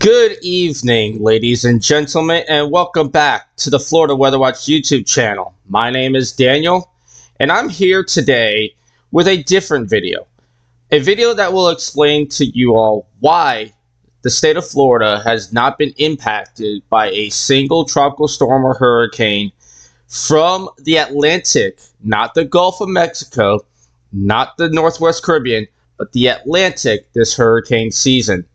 Good evening, ladies and gentlemen, and welcome back to the Florida Weather Watch YouTube channel. My name is Daniel, and I'm here today with a different video. A video that will explain to you all why the state of Florida has not been impacted by a single tropical storm or hurricane from the Atlantic, not the Gulf of Mexico, not the Northwest Caribbean, but the Atlantic this hurricane season.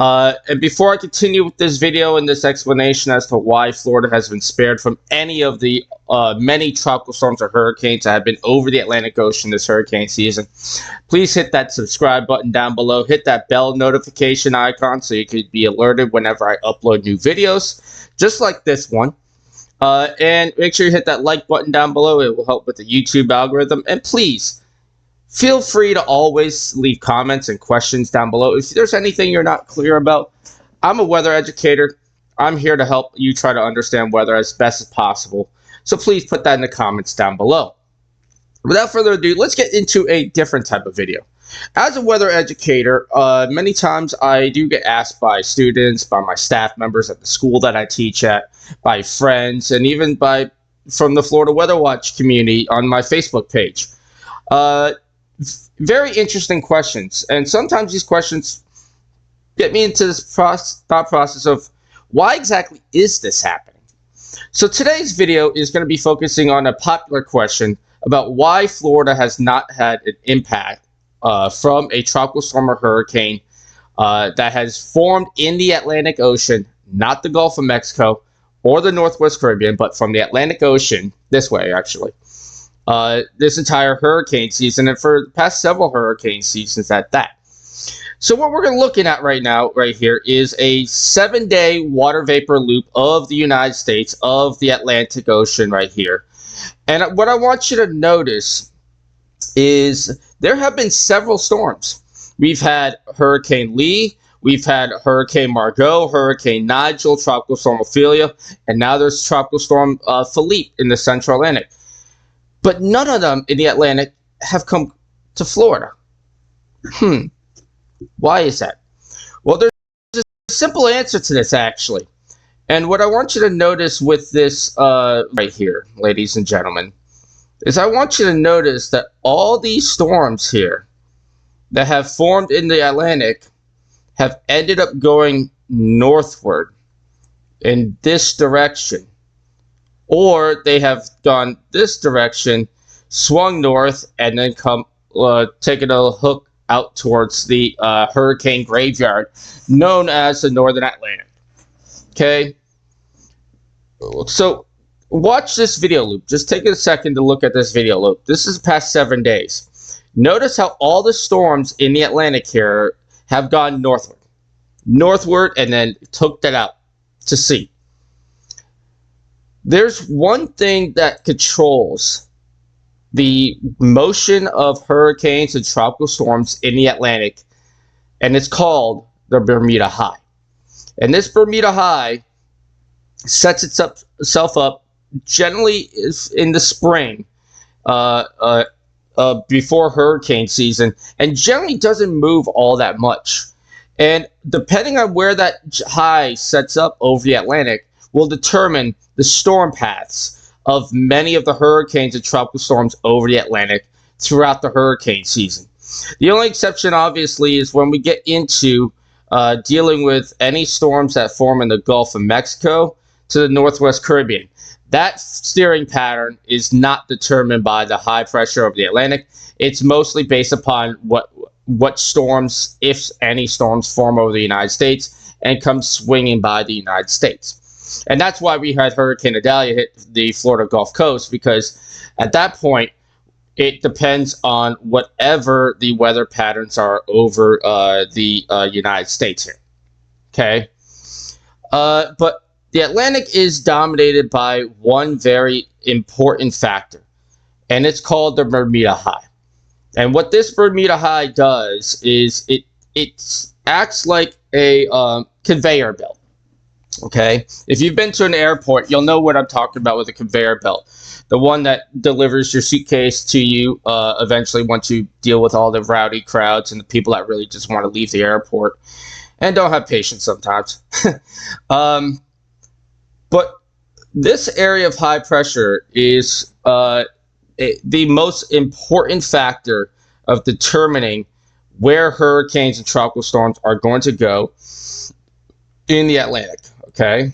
And before I continue with this video and this explanation as to why Florida has been spared from any of the many tropical storms or hurricanes that have been over the Atlantic Ocean this hurricane season, please hit that subscribe button down below. Hit that bell notification icon so you could be alerted whenever I upload new videos, just like this one. And make sure you hit that like button down below. It will help with the YouTube algorithm. And please, feel free to always leave comments and questions down below. If there's anything you're not clear about, I'm a weather educator. I'm here to help you try to understand weather as best as possible. So please put that in the comments down below. Without further ado, let's get into a different type of video. As a weather educator, many times I do get asked by students, by my staff members at the school that I teach at, by friends, and even from the Florida Weather Watch community on my Facebook page. Very interesting questions, and sometimes these questions get me into this thought process of why exactly is this happening? So today's video is going to be focusing on a popular question about why Florida has not had an impact from a tropical storm or hurricane that has formed in the Atlantic Ocean, not the Gulf of Mexico or the Northwest Caribbean, but from the Atlantic Ocean, this way actually. This entire hurricane season, and for the past several hurricane seasons at that. So what we're looking at right now, right here, is a 7-day water vapor loop of the United States, of the Atlantic Ocean right here. And what I want you to notice is there have been several storms. We've had Hurricane Lee, we've had Hurricane Margot, Hurricane Nigel, Tropical Storm Ophelia, and now there's Tropical Storm Philippe in the Central Atlantic. But none of them in the Atlantic have come to Florida. Why is that? Well, there's a simple answer to this, actually. And what I want you to notice with this right here, ladies and gentlemen, is I want you to notice that all these storms here that have formed in the Atlantic have ended up going northward in this direction. Or they have gone this direction, swung north, and then taken a hook out towards the hurricane graveyard, known as the Northern Atlantic. Okay? So, watch this video loop. Just take a second to look at this video loop. This is the past 7 days. Notice how all the storms in the Atlantic here have gone northward. Northward, and then took that out to sea. There's one thing that controls the motion of hurricanes and tropical storms in the Atlantic, and it's called the Bermuda High. And this Bermuda High sets itself up generally in the spring before hurricane season, and generally doesn't move all that much. And depending on where that high sets up over the Atlantic will determine the storm paths of many of the hurricanes and tropical storms over the Atlantic throughout the hurricane season. The only exception, obviously, is when we get into dealing with any storms that form in the Gulf of Mexico to the Northwest Caribbean. That steering pattern is not determined by the high pressure over the Atlantic. It's mostly based upon what storms, if any storms, form over the United States and come swinging by the United States. And that's why we had Hurricane Idalia hit the Florida Gulf Coast, because at that point, it depends on whatever the weather patterns are over the United States here. Okay? But the Atlantic is dominated by one very important factor, and it's called the Bermuda High. And what this Bermuda High does is it acts like a conveyor belt. Okay, if you've been to an airport, you'll know what I'm talking about with a conveyor belt. The one that delivers your suitcase to you eventually once you deal with all the rowdy crowds and the people that really just want to leave the airport. and don't have patience sometimes. um, but this area of high pressure is the most important factor of determining where hurricanes and tropical storms are going to go in the Atlantic. Okay,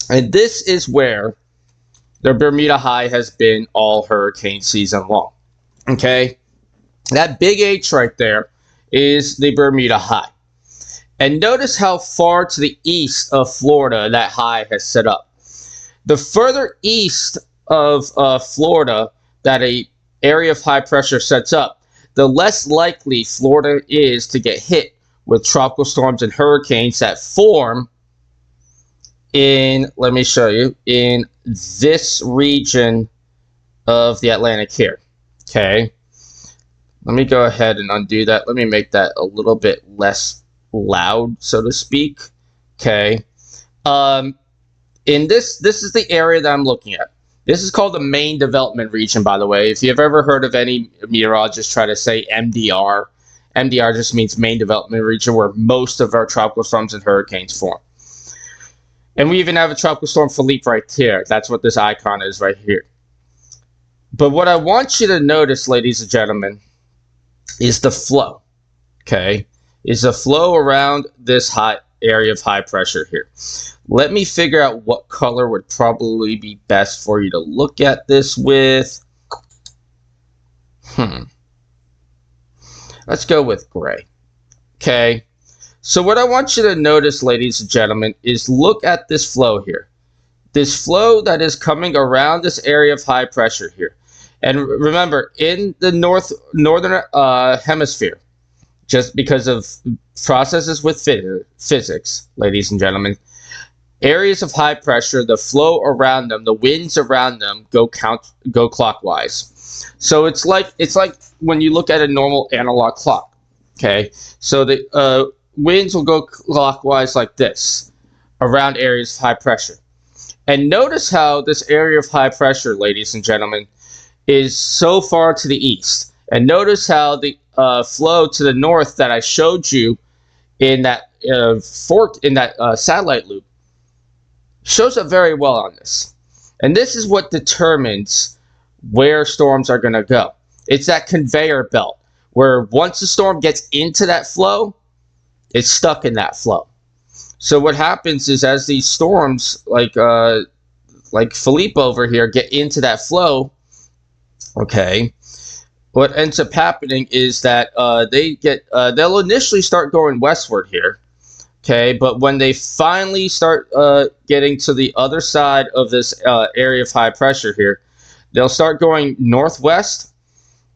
and this is where the Bermuda High has been all hurricane season long. Okay, that big H right there is the Bermuda High. And notice how far to the east of Florida that high has set up. The further east of Florida that a area of high pressure sets up, the less likely Florida is to get hit with tropical storms and hurricanes that form in, let me show you, in this region of the Atlantic here. Okay. Let me go ahead and undo that. Let me make that a little bit less loud, so to speak. Okay. In this is the area that I'm looking at. This is called the main development region, by the way. If you've ever heard of any meteorologists try to say MDR, MDR just means main development region, where most of our tropical storms and hurricanes form. And we even have a tropical storm Philippe right here. That's what this icon is right here. But what I want you to notice, ladies and gentlemen, is the flow. Okay, is the flow around this high area of high pressure here. Let me figure out what color would probably be best for you to look at this with. Let's go with gray. Okay, so what I want you to notice, ladies and gentlemen, is look at this flow here. This flow that is coming around this area of high pressure here. And remember, in the northern hemisphere, just because of processes with physics, ladies and gentlemen, areas of high pressure, the flow around them, the winds around them go clockwise. So it's like when you look at a normal analog clock. Okay, so the winds will go clockwise like this around areas of high pressure. And notice how this area of high pressure, ladies and gentlemen, is so far to the east. And notice how the flow to the north that I showed you in that satellite loop shows up very well on this. And this is what determines where storms are going to go. It's that conveyor belt where once the storm gets into that flow, it's stuck in that flow. So what happens is as these storms like Philippe over here get into that flow, okay, what ends up happening is that they'll initially start going westward here, okay, but when they finally start getting to the other side of this area of high pressure here, they'll start going northwest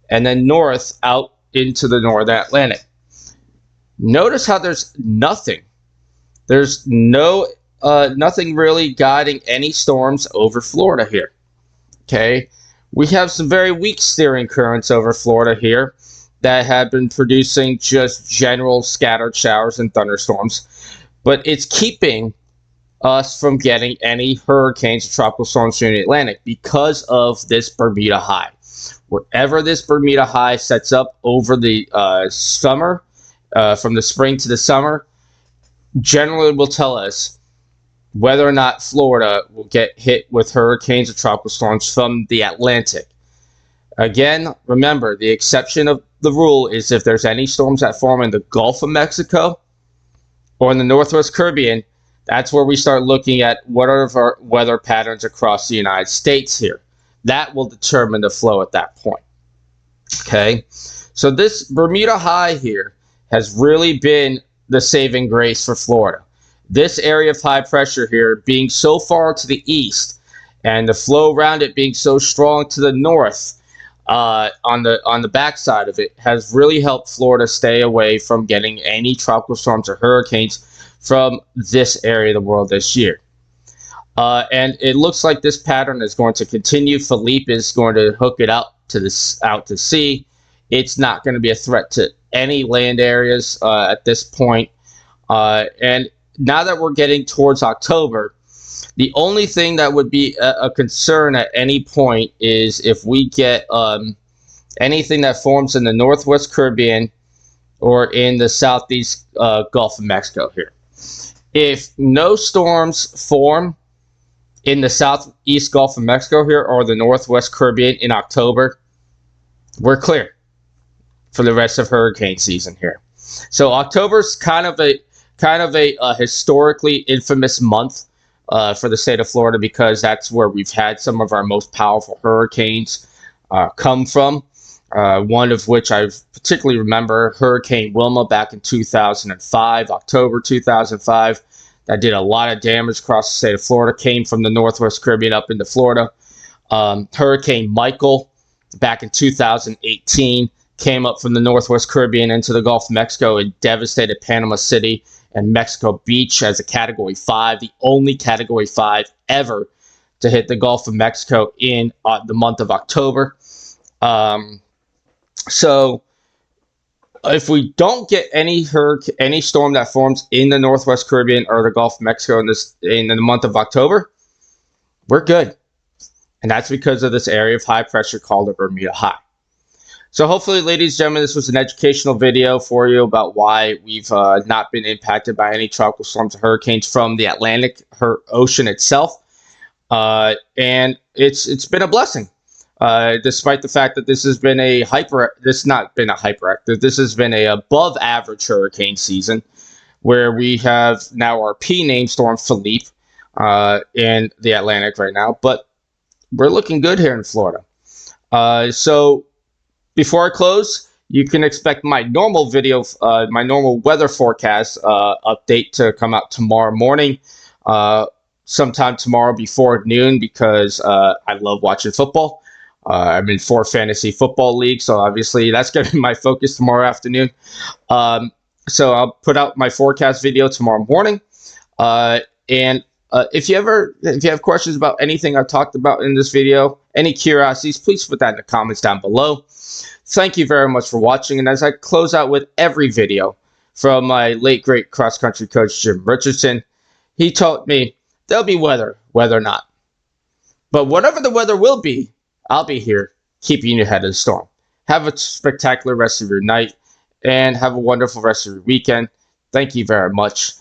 and then north out into the North Atlantic. Notice how there's nothing. There's nothing really guiding any storms over Florida here, okay? We have some very weak steering currents over Florida here that have been producing just general scattered showers and thunderstorms. But it's keeping us from getting any hurricanes or tropical storms in the Atlantic because of this Bermuda High. Wherever this Bermuda High sets up over the summer, from the spring to the summer, generally will tell us whether or not Florida will get hit with hurricanes or tropical storms from the Atlantic. Again, remember, the exception of the rule is if there's any storms that form in the Gulf of Mexico or in the Northwest Caribbean, that's where we start looking at what are our weather patterns across the United States here. That will determine the flow at that point. Okay, so this Bermuda High here has really been the saving grace for Florida. This area of high pressure here being so far to the east and the flow around it being so strong to the north on the backside of it has really helped Florida stay away from getting any tropical storms or hurricanes from this area of the world this year. And it looks like this pattern is going to continue. Philippe is going to hook it out to sea. It's not going to be a threat to any land areas at this point. And now that we're getting towards October, the only thing that would be a concern at any point is if we get anything that forms in the Northwest Caribbean or in the southeast Gulf of Mexico here. If no storms form in the southeast Gulf of Mexico here or the northwest Caribbean in October, we're clear for the rest of hurricane season here. So October's kind of a historically infamous month for the state of Florida, because that's where we've had some of our most powerful hurricanes come from. One of which I particularly remember, Hurricane Wilma back in 2005, October 2005. That did a lot of damage across the state of Florida, came from the northwest Caribbean up into Florida. Hurricane Michael back in 2018 came up from the northwest Caribbean into the Gulf of Mexico and devastated Panama City and Mexico Beach as a Category 5, the only Category 5 ever to hit the Gulf of Mexico in the month of October. So if we don't get any storm that forms in the northwest Caribbean or the Gulf of Mexico in the month of October, we're good. And that's because of this area of high pressure called the Bermuda High. So hopefully, ladies and gentlemen, this was an educational video for you about why we've not been impacted by any tropical storms or hurricanes from the Atlantic Ocean itself. And it's been a blessing, despite the fact that this has been this has been a above average hurricane season, where we have now our P name storm Philippe in the Atlantic right now, but we're looking good here in Florida. So before I close, you can expect my normal video, my normal weather forecast update to come out tomorrow morning, sometime tomorrow before noon, because I love watching football. I'm in 4 fantasy football leagues, so obviously that's going to be my focus tomorrow afternoon. So I'll put out my forecast video tomorrow morning. And if you have questions about anything I talked about in this video, any curiosities, please put that in the comments down below. Thank you very much for watching. And as I close out with every video from my late great cross-country coach Jim Richardson, he taught me there'll be weather or not. But whatever the weather will be, I'll be here keeping you ahead of the storm. Have a spectacular rest of your night and have a wonderful rest of your weekend. Thank you very much.